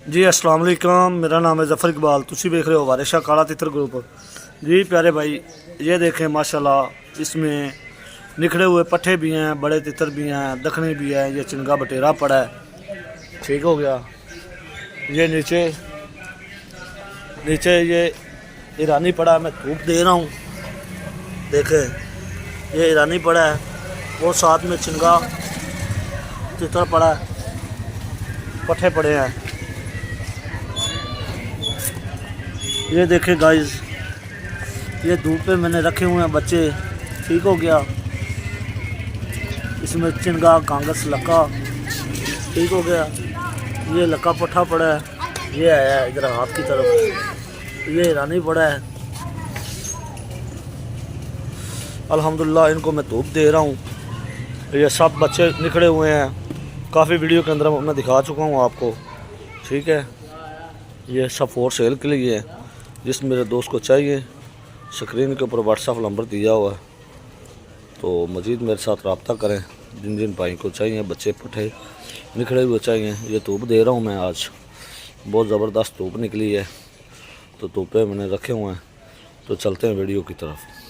जी अस्सलाम वालेकुम, मेरा नाम है ज़फ़र इकबाल। तुसी देख रहे हो वारिशा काला तितर ग्रुप। जी प्यारे भाई, ये देखें माशाल्लाह, इसमें निखड़े हुए पट्ठे भी हैं, बड़े तितर भी हैं, दखनी भी है। ये चिनगा बटेरा पड़ा है, ठीक हो गया। ये नीचे नीचे ये ईरानी पड़ा है, मैं धूप दे रहा हूँ। देखें, ये ईरानी पड़ा है और साथ में चिनगा तितर पड़ा है, पट्ठे पड़े हैं। ये देखें गाइस, ये धूप पे मैंने रखे हुए हैं बच्चे, ठीक हो गया। इसमें चिनगा कांगस लक्का, ठीक हो गया। ये लक्का पट्ठा पड़ा है, ये आया है इधर हाथ की तरफ, ये ईरानी पड़ा है। अल्हम्दुलिल्लाह इनको मैं धूप दे रहा हूँ। ये सब बच्चे निकले हुए हैं, काफ़ी वीडियो के अंदर मैं दिखा चुका हूँ आपको, ठीक है। ये सब फॉर सेल के लिए है, जिस मेरे दोस्त को चाहिए स्क्रीन के ऊपर व्हाट्सएप नंबर दिया हुआ है, तो मज़ीद मेरे साथ रब्ता करें। जिन जिन भाई को चाहिए बच्चे पट्ठे निखड़े हुए चाहिए। ये धूप दे रहा हूँ मैं, आज बहुत ज़बरदस्त धूप निकली है, तो धूपे मैंने रखे हुए हैं। तो चलते हैं वीडियो की तरफ।